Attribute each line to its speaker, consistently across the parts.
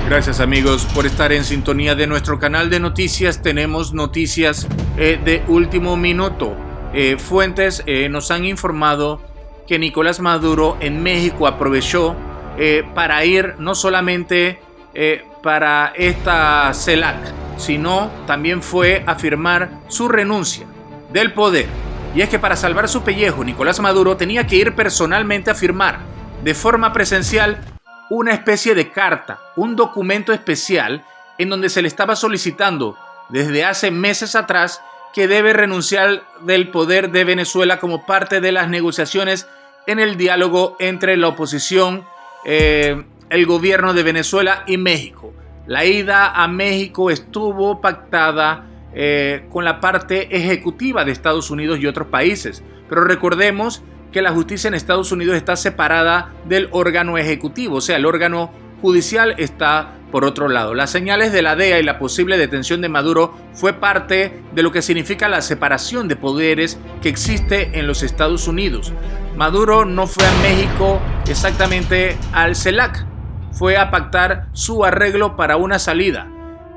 Speaker 1: Gracias amigos por estar en sintonía de nuestro canal de noticias. Tenemos noticias de último minuto. Fuentes nos han informado que Nicolás Maduro en México aprovechó para ir no solamente para esta CELAC, sino también fue a firmar su renuncia del poder. Y es que para salvar su pellejo, Nicolás Maduro tenía que ir personalmente a firmar de forma presencial una especie de carta, un documento especial en donde se le estaba solicitando desde hace meses atrás que debe renunciar del poder de Venezuela como parte de las negociaciones en el diálogo entre la oposición, el gobierno de Venezuela y México. La ida a México estuvo pactada con la parte ejecutiva de Estados Unidos y otros países, pero recordemos que la justicia en Estados Unidos está separada del órgano ejecutivo, o sea, el órgano judicial está por otro lado. Las señales de la DEA y la posible detención de Maduro fue parte de lo que significa la separación de poderes que existe en los Estados Unidos. Maduro no fue a México exactamente al CELAC, fue a pactar su arreglo para una salida.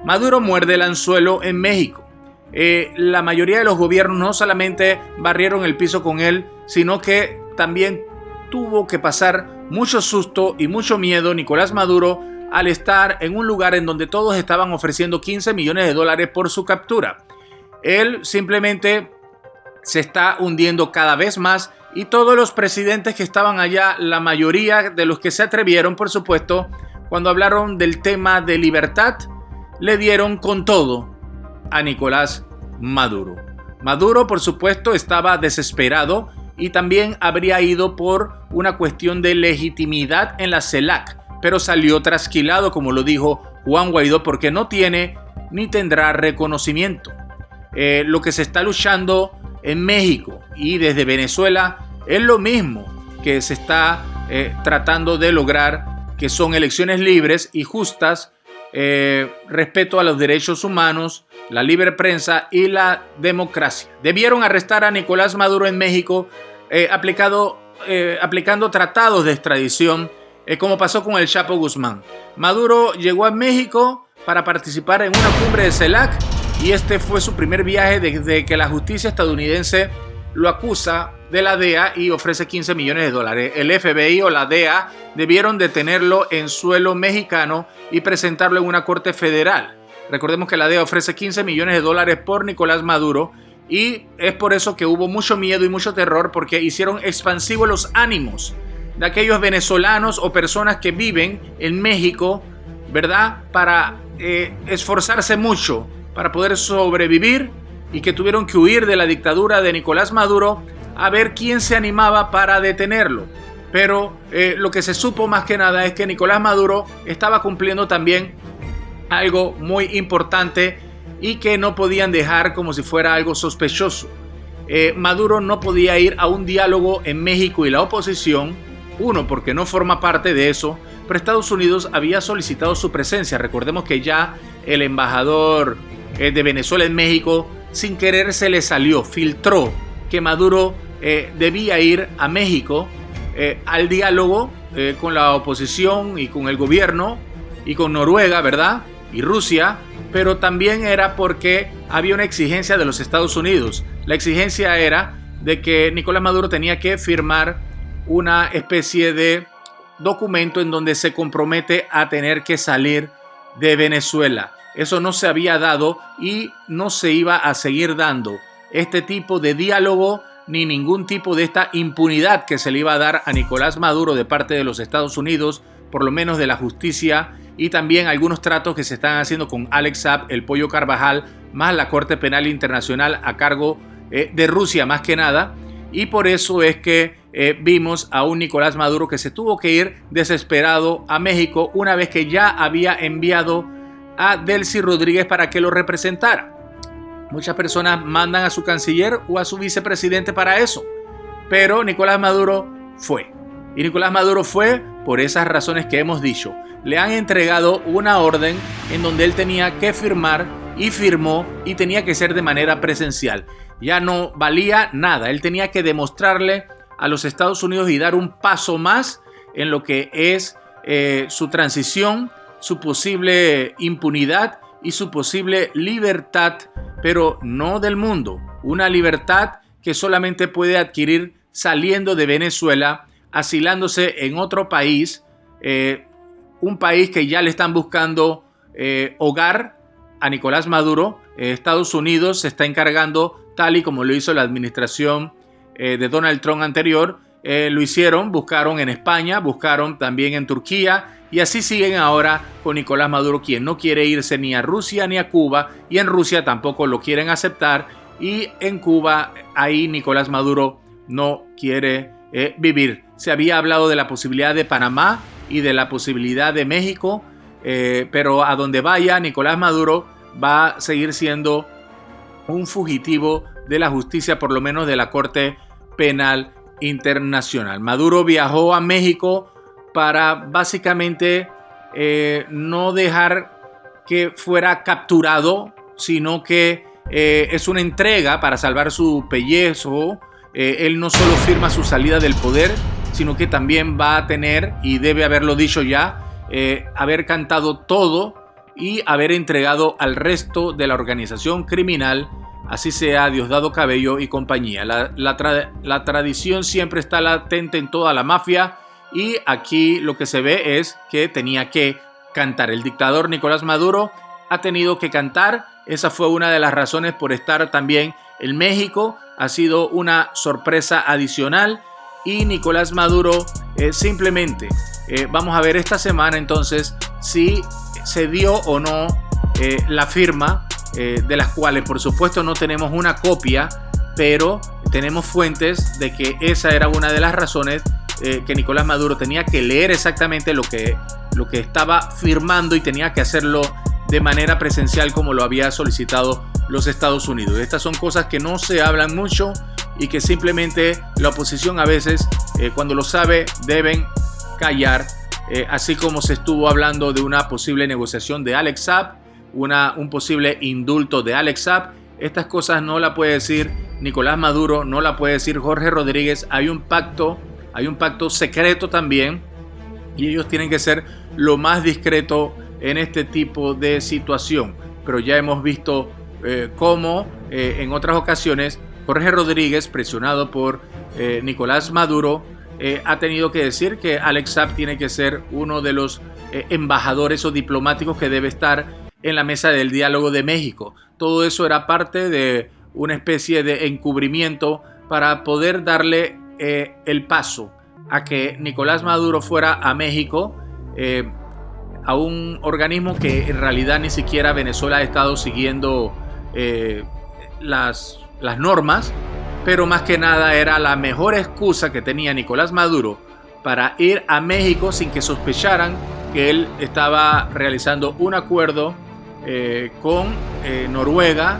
Speaker 1: Maduro muerde el anzuelo en México. La mayoría de los gobiernos no solamente barrieron el piso con él, sino que también tuvo que pasar mucho susto y mucho miedo Nicolás Maduro al estar en un lugar en donde todos estaban ofreciendo 15 millones de dólares por su captura. Él simplemente se está hundiendo cada vez más y todos los presidentes que estaban allá, la mayoría de los que se atrevieron, por supuesto, cuando hablaron del tema de libertad, le dieron con todo a Nicolás Maduro. Maduro, por supuesto, estaba desesperado y también habría ido por una cuestión de legitimidad en la CELAC, pero salió trasquilado, como lo dijo Juan Guaidó, porque no tiene ni tendrá reconocimiento. Lo que se está luchando en México y desde Venezuela es lo mismo que se está tratando de lograr, que son elecciones libres y justas, respeto a los derechos humanos, la libre prensa y la democracia. Debieron arrestar a Nicolás Maduro en México aplicando tratados de extradición, como pasó con el Chapo Guzmán. Maduro llegó a México para participar en una cumbre de CELAC y este fue su primer viaje desde que la justicia estadounidense lo acusa de la DEA y ofrece 15 millones de dólares. El FBI o la DEA debieron detenerlo en suelo mexicano y presentarlo en una corte federal. Recordemos que la DEA ofrece 15 millones de dólares por Nicolás Maduro y es por eso que hubo mucho miedo y mucho terror, porque hicieron expansivos los ánimos de aquellos venezolanos o personas que viven en México, ¿verdad? Para esforzarse mucho para poder sobrevivir y que tuvieron que huir de la dictadura de Nicolás Maduro a ver quién se animaba para detenerlo. Pero lo que se supo más que nada es que Nicolás Maduro estaba cumpliendo también algo muy importante y que no podían dejar como si fuera algo sospechoso. Maduro no podía ir a un diálogo en México y la oposición, uno, porque no forma parte de eso, pero Estados Unidos había solicitado su presencia. Recordemos que ya el embajador de Venezuela en México, sin querer se le salió, filtró que Maduro debía ir a México al diálogo con la oposición y con el gobierno y con Noruega, ¿verdad? Y Rusia, pero también era porque había una exigencia de los Estados Unidos. La exigencia era de que Nicolás Maduro tenía que firmar una especie de documento en donde se compromete a tener que salir de Venezuela. Eso no se había dado y no se iba a seguir dando este tipo de diálogo ni ningún tipo de esta impunidad que se le iba a dar a Nicolás Maduro de parte de los Estados Unidos, por lo menos de la justicia, y también algunos tratos que se están haciendo con Alex Saab, el Pollo Carvajal, más la Corte Penal Internacional a cargo de Rusia más que nada. Y por eso es que vimos a un Nicolás Maduro que se tuvo que ir desesperado a México una vez que ya había enviado a Delcy Rodríguez para que lo representara. Muchas personas mandan a su canciller o a su vicepresidente para eso, pero Nicolás Maduro fue. Y Nicolás Maduro fue por esas razones que hemos dicho. Le han entregado una orden en donde él tenía que firmar y firmó y tenía que ser de manera presencial. Ya no valía nada. Él tenía que demostrarle a los Estados Unidos y dar un paso más en lo que es su transición su posible impunidad y su posible libertad, pero no del mundo. Una libertad que solamente puede adquirir saliendo de Venezuela, asilándose en otro país, un país que ya le están buscando hogar a Nicolás Maduro. Estados Unidos se está encargando, tal y como lo hizo la administración de Donald Trump anterior. Lo hicieron, buscaron en España, buscaron también en Turquía, y así siguen ahora con Nicolás Maduro, quien no quiere irse ni a Rusia ni a Cuba, y en Rusia tampoco lo quieren aceptar, y en Cuba ahí Nicolás Maduro no quiere vivir. Se había hablado de la posibilidad de Panamá y de la posibilidad de México, pero a donde vaya Nicolás Maduro va a seguir siendo un fugitivo de la justicia, por lo menos de la Corte Penal Internacional. Maduro viajó a México para básicamente no dejar que fuera capturado, sino que es una entrega para salvar su pellejo. Él no solo firma su salida del poder, sino que también va a tener, y debe haberlo dicho ya, haber cantado todo y haber entregado al resto de la organización criminal, así sea Diosdado Cabello y compañía. La tradición siempre está latente en toda la mafia, y aquí lo que se ve es que tenía que cantar. El dictador Nicolás Maduro ha tenido que cantar. Esa fue una de las razones por estar también en México. Ha sido una sorpresa adicional, y Nicolás Maduro simplemente vamos a ver esta semana entonces si se dio o no la firma, de las cuales por supuesto no tenemos una copia, pero tenemos fuentes de que esa era una de las razones, que Nicolás Maduro tenía que leer exactamente lo que estaba firmando, y tenía que hacerlo de manera presencial como lo había solicitado los Estados Unidos. Estas son cosas que no se hablan mucho y que simplemente la oposición a veces, cuando lo sabe, deben callar, así como se estuvo hablando de una posible negociación de Alex Saab, un posible indulto de Alex Saab. Estas cosas no la puede decir Nicolás Maduro, no la puede decir Jorge Rodríguez. Hay un pacto secreto también, y ellos tienen que ser lo más discreto en este tipo de situación. Pero ya hemos visto cómo en otras ocasiones Jorge Rodríguez, presionado por Nicolás Maduro, ha tenido que decir que Alex Saab tiene que ser uno de los embajadores o diplomáticos que debe estar en la mesa del diálogo de México. Todo eso era parte de una especie de encubrimiento para poder darle el paso a que Nicolás Maduro fuera a México, a un organismo que en realidad ni siquiera Venezuela ha estado siguiendo las normas, pero más que nada era la mejor excusa que tenía Nicolás Maduro para ir a México sin que sospecharan que él estaba realizando un acuerdo con Noruega,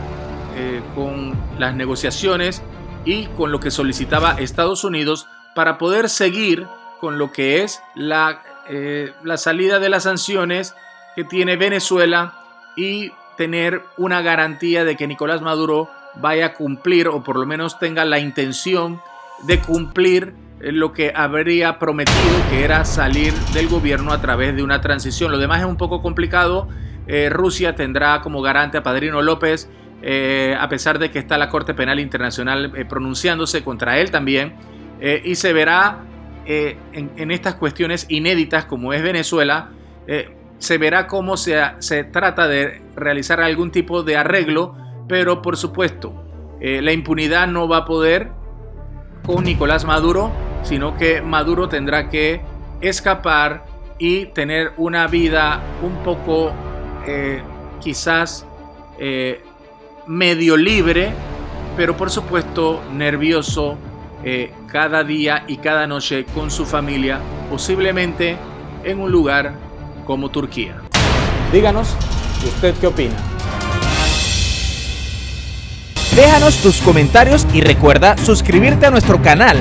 Speaker 1: con las negociaciones y con lo que solicitaba Estados Unidos para poder seguir con lo que es la salida de las sanciones que tiene Venezuela, y tener una garantía de que Nicolás Maduro vaya a cumplir, o por lo menos tenga la intención de cumplir lo que habría prometido, que era salir del gobierno a través de una transición. Lo demás es un poco complicado. Rusia tendrá como garante a Padrino López, a pesar de que está la Corte Penal Internacional pronunciándose contra él también, y se verá en estas cuestiones inéditas como es Venezuela, se verá cómo se trata de realizar algún tipo de arreglo, pero por supuesto la impunidad no va a poder con Nicolás Maduro, sino que Maduro tendrá que escapar y tener una vida un poco quizás medio libre, pero por supuesto nervioso cada día y cada noche con su familia, posiblemente en un lugar como Turquía.
Speaker 2: Díganos, ¿usted qué opina?
Speaker 3: Déjanos tus comentarios y recuerda suscribirte a nuestro canal.